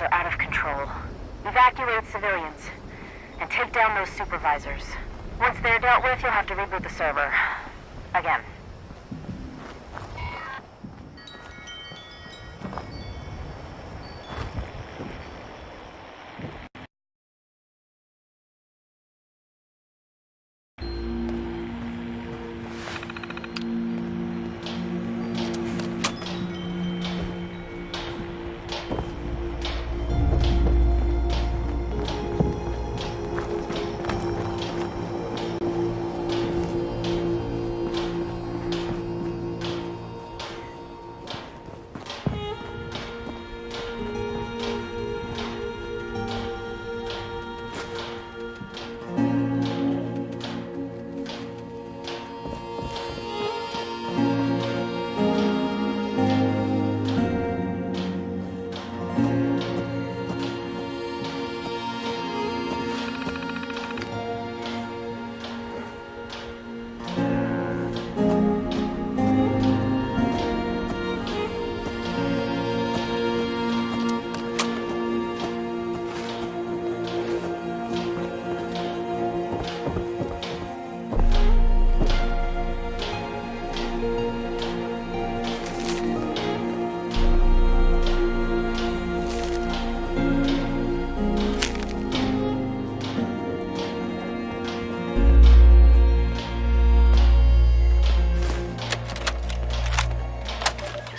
are out of control. Evacuate civilians, and take down those supervisors. Once they're dealt with, you'll have to reboot the server. Again.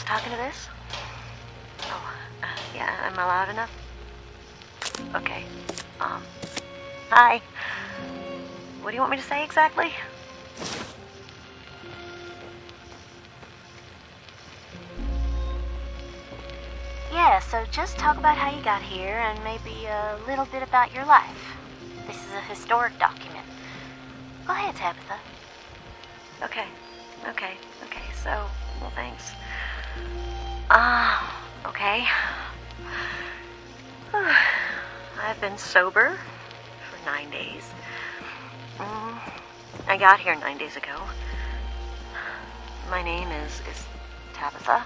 Talking to this? Oh, yeah, am I loud enough? Okay. Hi. What do you want me to say exactly? Yeah, so just talk about how you got here and maybe a little bit about your life. This is a historic document. Go ahead, Tabitha. Okay, so, well, thanks. Okay. I've been sober for 9 days. I got here 9 days ago. My name is Tabitha.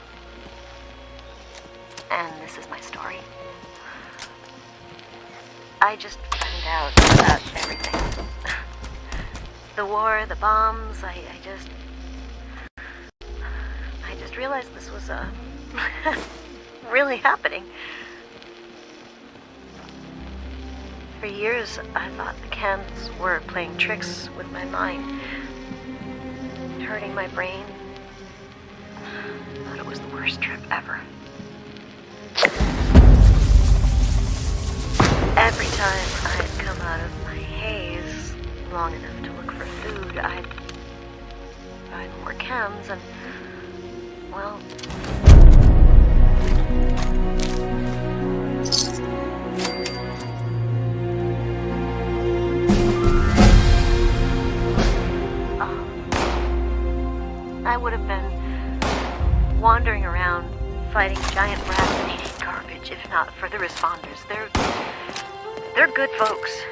And this is my story. I just found out about everything. The war, the bombs, I just realized this was, really happening. For years, I thought the chems were playing tricks with my mind, hurting my brain. I thought it was the worst trip ever. Every time I'd come out of my haze long enough to look for food, I'd find more chems and, well... I would have been wandering around fighting giant rats and eating garbage if not for the responders. They're good folks.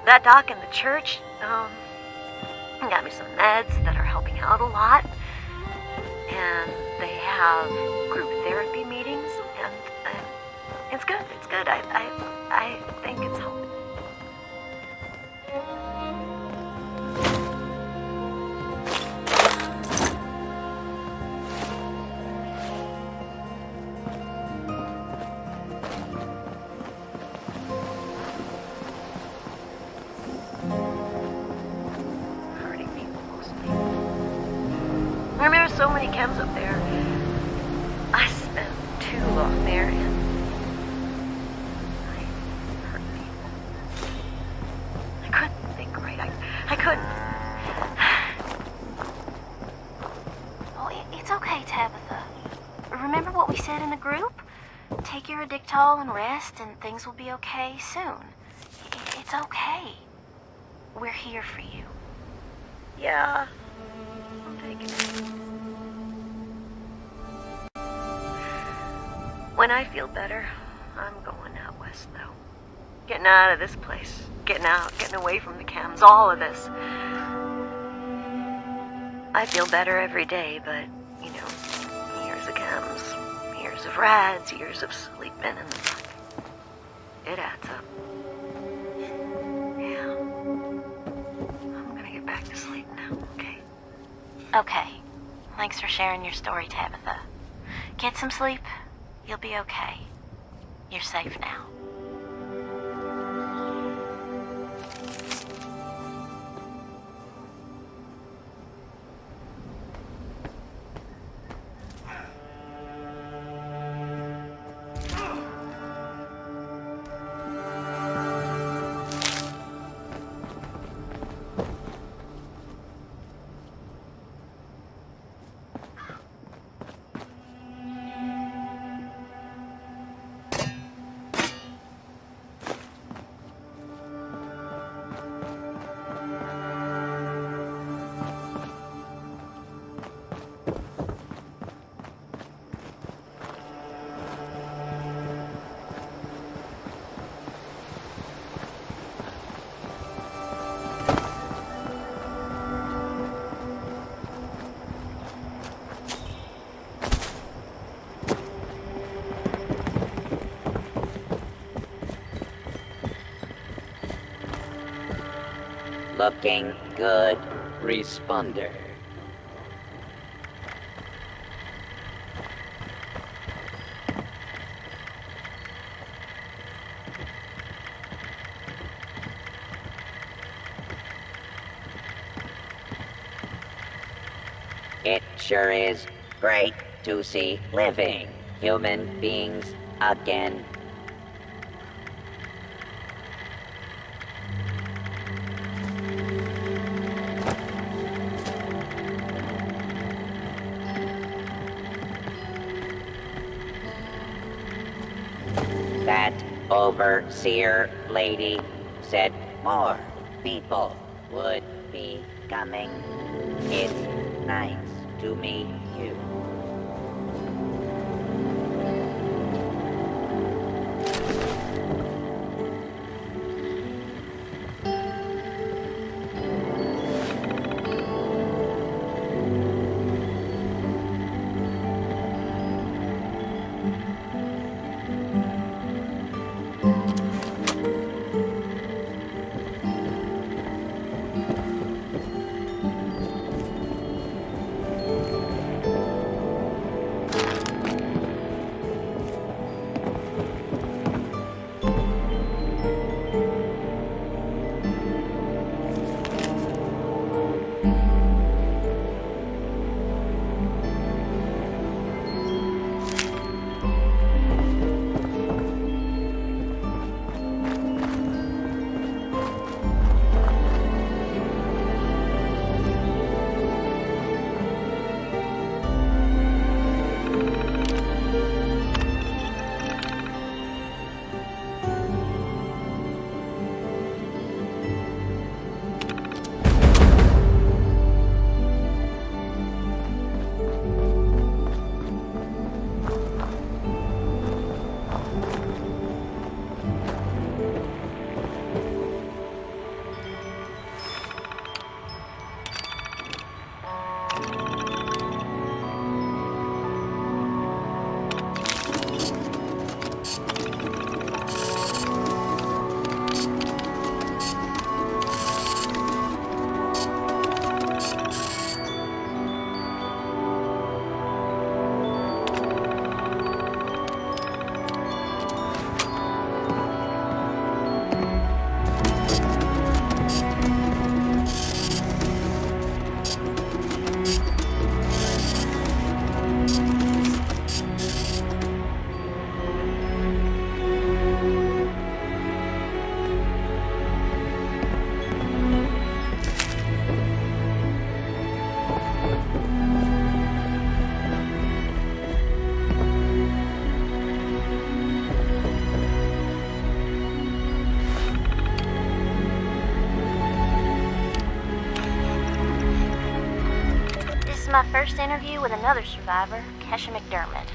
That doc in the church, got me some meds that are helping out a lot. And they have group therapy meetings, and it's good. I think it's helping. So many chems up there. I spent too long there and I hurt people. I couldn't think right. I couldn't. Oh, it's okay, Tabitha. Remember what we said in the group? Take your Addictol and rest and things will be okay soon. It's okay. We're here for you. Yeah, I'm taking it. When I feel better, I'm going out west, though. Getting out of this place. Getting away from the chems, all of this. I feel better every day, but, you know, here's the chems. Here's of rides, years of sleeping, and it adds up. Yeah. I'm gonna get back to sleep now, okay? Okay. Thanks for sharing your story, Tabitha. Get some sleep. You'll be okay. You're safe now. Looking good, responder. It sure is great to see living human beings again. That overseer lady said more people would be coming. It's nice to meet you. My first interview with another survivor, Kesha McDermott.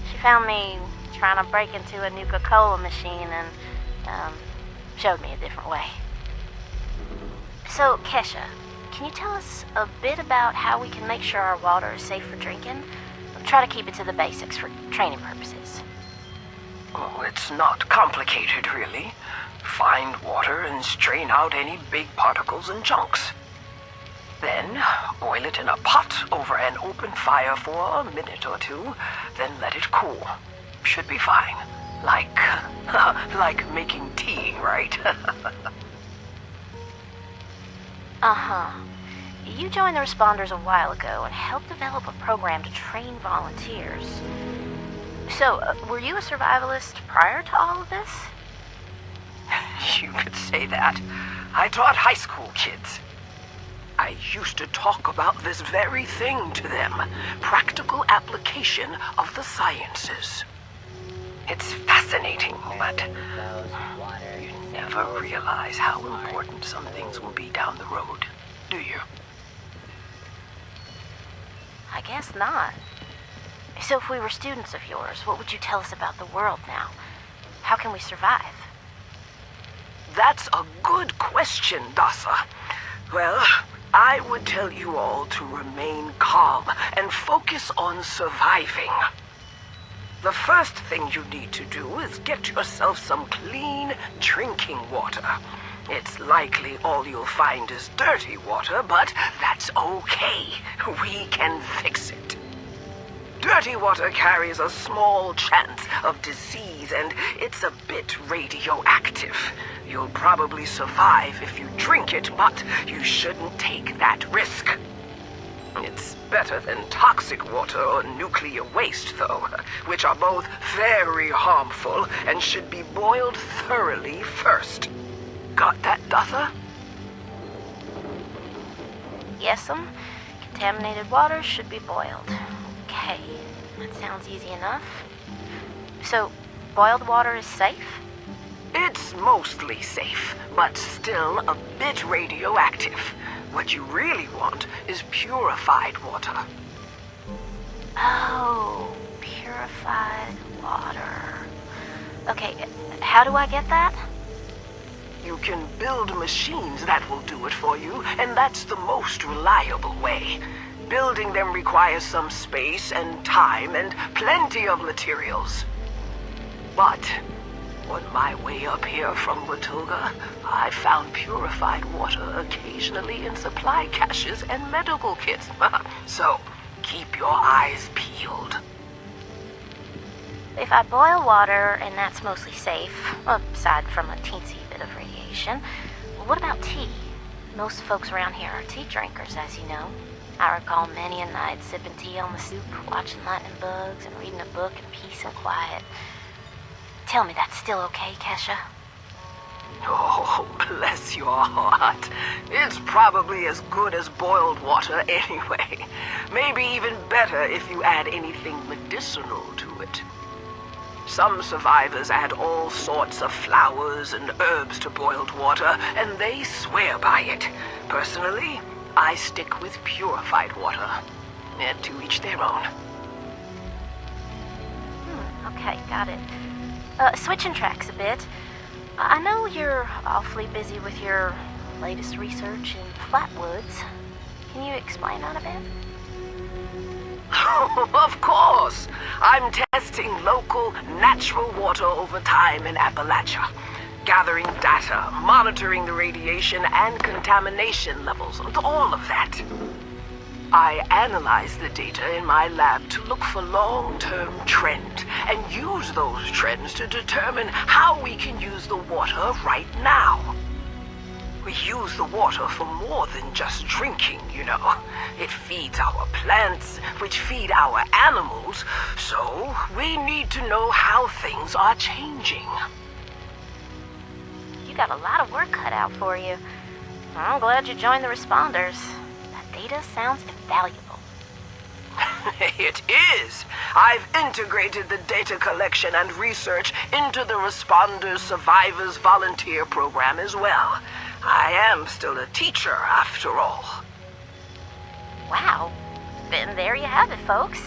She found me trying to break into a Nuka-Cola machine and showed me a different way. So, Kesha, can you tell us a bit about how we can make sure our water is safe for drinking? try to keep it to the basics for training purposes. Oh, it's not complicated, really. Find water and strain out any big particles and chunks. Then, boil it in a pot over an open fire for a minute or two, then let it cool. Should be fine. Like making tea, right? Uh-huh. You joined the Responders a while ago and helped develop a program to train volunteers. So, were you a survivalist prior to all of this? You could say that. I taught high school kids. I used to talk about this very thing to them. Practical application of the sciences. It's fascinating, but you never realize how important some things will be down the road, do you? I guess not. So if we were students of yours, what would you tell us about the world now? How can we survive? That's a good question, Dasa. Well, I would tell you all to remain calm and focus on surviving. The first thing you need to do is get yourself some clean drinking water. It's likely all you'll find is dirty water, but that's okay. We can fix it. Dirty water carries a small chance of disease, and it's a bit radioactive. You'll probably survive if you drink it, but you shouldn't take that risk. It's better than toxic water or nuclear waste, though, which are both very harmful and should be boiled thoroughly first. Got that, Dutha? Yes'm. Contaminated water should be boiled. Okay, that sounds easy enough. So, boiled water is safe? It's mostly safe, but still a bit radioactive. What you really want is purified water. Oh, purified water. Okay, how do I get that? You can build machines that will do it for you, and that's the most reliable way. Building them requires some space and time and plenty of materials. But on my way up here from Watoga, I found purified water occasionally in supply caches and medical kits. So, keep your eyes peeled. If I boil water, and that's mostly safe, aside from a teensy bit of radiation, what about tea? Most folks around here are tea drinkers, as you know. I recall many a night sipping tea on the stoop, watching lightning bugs, and reading a book in peace and quiet. Tell me that's still okay, Kesha? Oh, bless your heart. It's probably as good as boiled water anyway. Maybe even better if you add anything medicinal to it. Some survivors add all sorts of flowers and herbs to boiled water, and they swear by it. Personally, I stick with purified water. And to each their own. Okay, got it. Switching tracks a bit. I know you're awfully busy with your latest research in Flatwoods. Can you explain that a bit? Of course! I'm testing local, natural water over time in Appalachia. Gathering data, monitoring the radiation and contamination levels, all of that. I analyze the data in my lab to look for long-term trends and use those trends to determine how we can use the water right now. We use the water for more than just drinking, you know. It feeds our plants, which feed our animals, so we need to know how things are changing. You got a lot of work cut out for you. I'm glad you joined the Responders. That data sounds invaluable. It is. I've integrated the data collection and research into the Responders Survivors Volunteer Program as well. I am still a teacher, after all. Wow. Then there you have it, folks.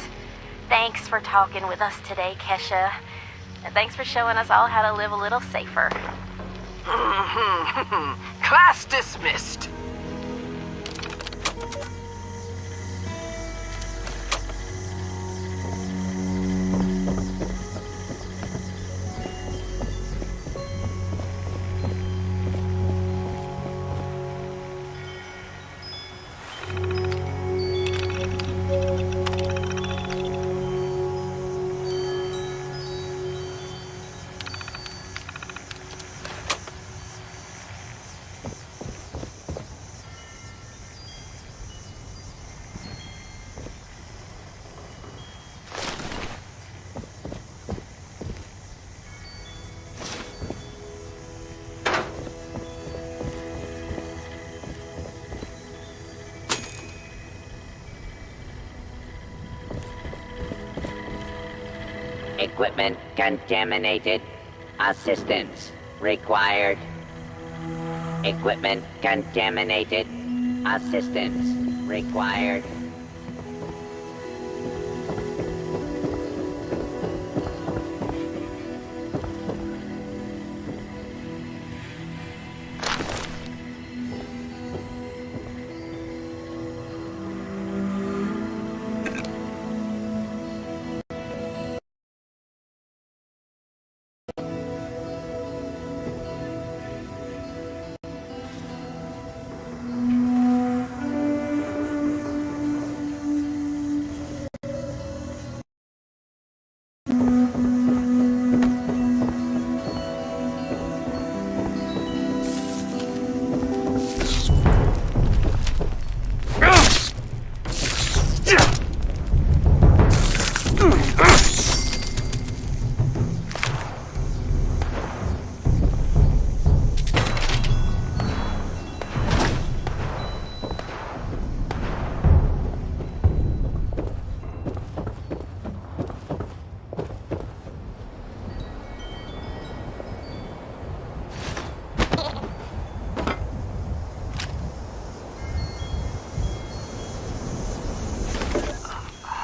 Thanks for talking with us today, Kesha. And thanks for showing us all how to live a little safer. Class dismissed. Equipment contaminated. Assistance required. Equipment contaminated. Assistance required.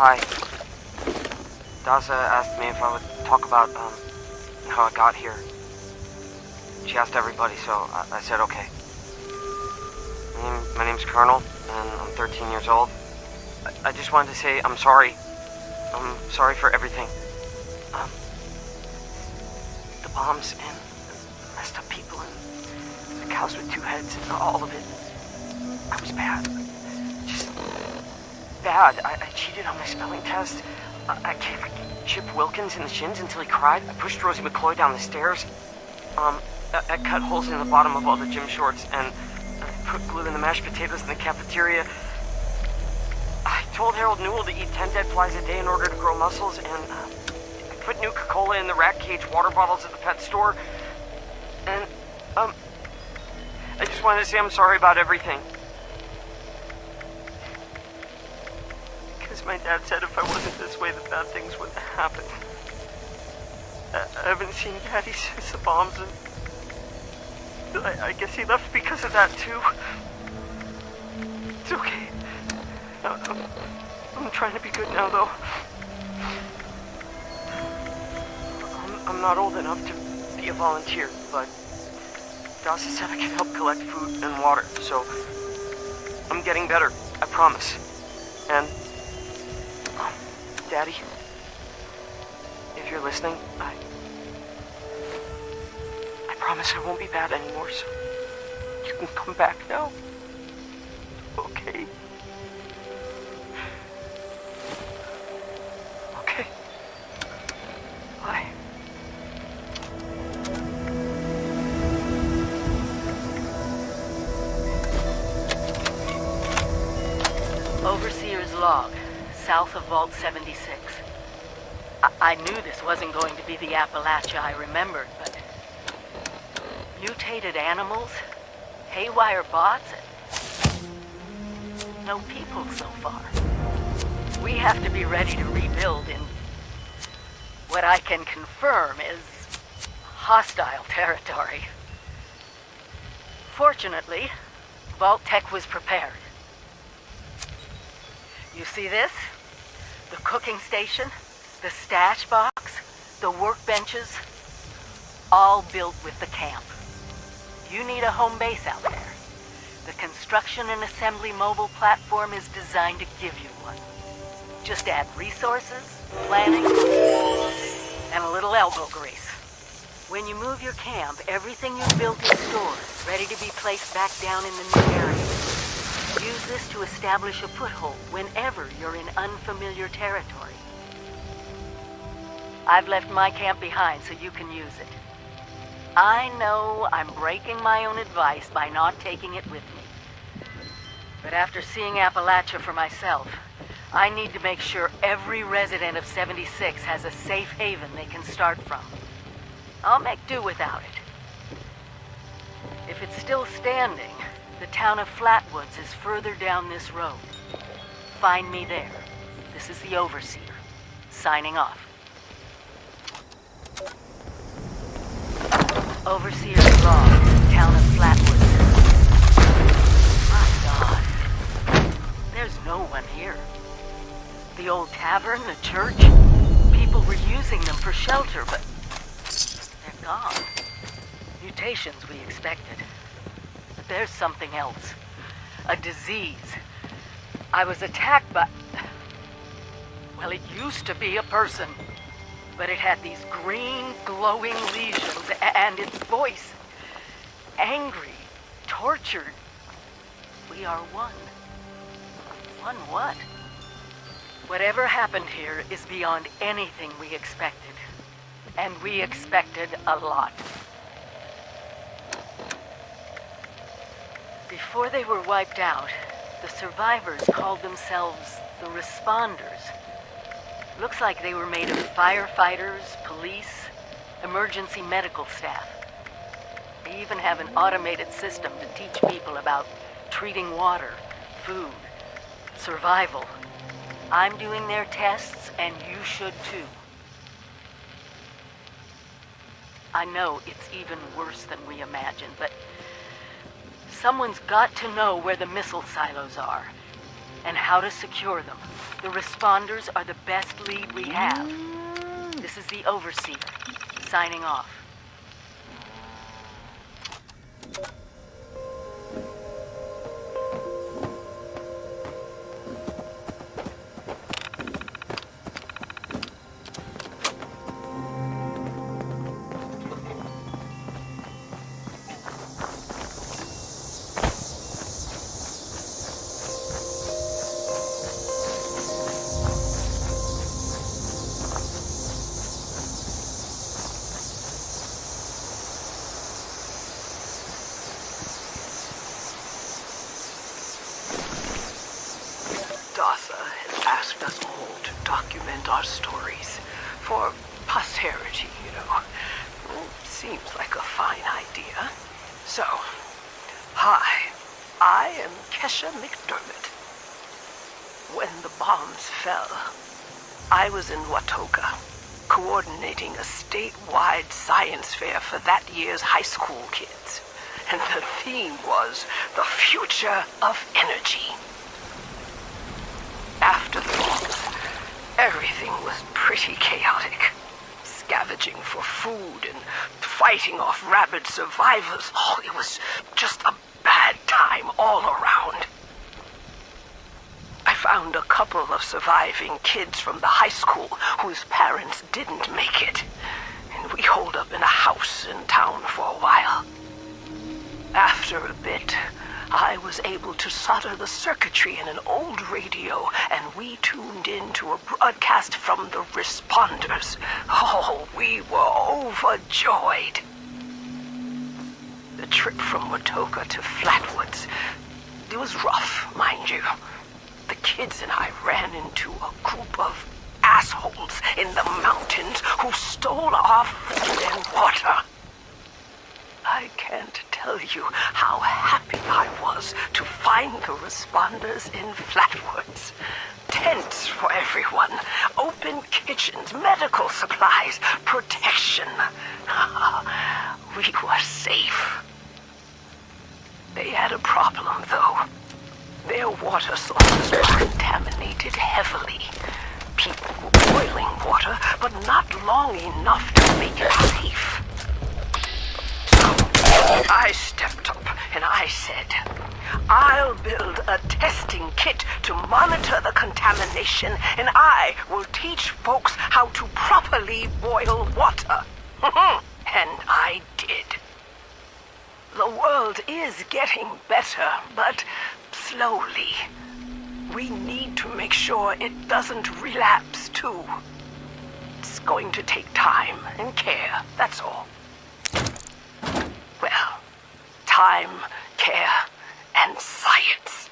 Hi. Daza asked me if I would talk about, how I got here. She asked everybody, so I said okay. My name's Colonel, and I'm 13 years old. I just wanted to say I'm sorry. I'm sorry for everything. The bombs and the messed up people and the cows with two heads and all of it. I was bad. Just bad. I cheated on my spelling test. I kicked Chip Wilkins in the shins until he cried. I pushed Rosie McCloy down the stairs. I cut holes in the bottom of all the gym shorts and put glue in the mashed potatoes in the cafeteria. I told Harold Newell to eat 10 dead flies a day in order to grow muscles, and I put Nuka-Cola in the rat cage water bottles at the pet store. And, I just wanted to say I'm sorry about everything. Because my dad said if I wasn't this way, that bad things wouldn't happen. I haven't seen Daddy since the bombs, and I guess he left because of that, too. It's okay. I'm trying to be good now, though. I'm not old enough to be a volunteer, but Dawson said I could help collect food and water, so I'm getting better, I promise. And, Daddy, if you're listening, I promise I won't be bad anymore, so you can come back now. Okay? Okay. Bye. Overseer's log, south of Vault 76. I knew this wasn't going to be the Appalachia I remembered, but mutated animals, haywire bots, and no people so far. We have to be ready to rebuild in what I can confirm is hostile territory. Fortunately, Vault Tech was prepared. You see this? The cooking station, the stash box, the workbenches, all built with the camp. You need a home base out there. The construction and assembly mobile platform is designed to give you one. Just add resources, planning, and a little elbow grease. When you move your camp, everything you built is stored, ready to be placed back down in the new area. Use this to establish a foothold whenever you're in unfamiliar territory. I've left my camp behind so you can use it. I know I'm breaking my own advice by not taking it with me. But after seeing Appalachia for myself, I need to make sure every resident of 76 has a safe haven they can start from. I'll make do without it. If it's still standing, the town of Flatwoods is further down this road. Find me there. This is the Overseer, signing off. Overseer's Log, town of Flatwood. My God. There's no one here. The old tavern, the church, people were using them for shelter, but they're gone. Mutations we expected. But there's something else. A disease. I was attacked by... Well, it used to be a person. But it had these green, glowing lesions, and its voice. Angry, tortured. We are one. One what? Whatever happened here is beyond anything we expected. And we expected a lot. Before they were wiped out, the survivors called themselves the Responders. Looks like they were made of firefighters, police, emergency medical staff. They even have an automated system to teach people about treating water, food, survival. I'm doing their tests, and you should too. I know it's even worse than we imagined, but someone's got to know where the missile silos are and how to secure them. The Responders are the best lead we have. This is the Overseer, signing off. Dartha has asked us all to document our stories for posterity, you know. Seems like a fine idea. So, hi, I am Kesha McDermott. When the bombs fell, I was in Watoga, coordinating a statewide science fair for that year's high school kids. And the theme was the future of energy. After the bombs, everything was pretty chaotic. Scavenging for food and fighting off rabid survivors. Oh, it was just a bad time all around. I found a couple of surviving kids from the high school whose parents didn't make it. And we holed up in a house in town for a while. After a bit, I was able to solder the circuitry in an old radio, and we tuned in to a broadcast from the Responders. Oh, we were overjoyed. The trip from Watoga to Flatwoods, it was rough, mind you. The kids and I ran into a group of assholes in the mountains who stole our food and water. I can't tell you how happy I was to find the Responders in Flatwoods. Tents for everyone, open kitchens, medical supplies, protection. We were safe. They had a problem, though. Their water sources were contaminated heavily. People were boiling water, but not long enough to make it safe. I stepped up and I said, I'll build a testing kit to monitor the contamination, and I will teach folks how to properly boil water. And I did. The world is getting better, but slowly. We need to make sure it doesn't relapse too. It's going to take time and care, that's all. Well, time, care, and science.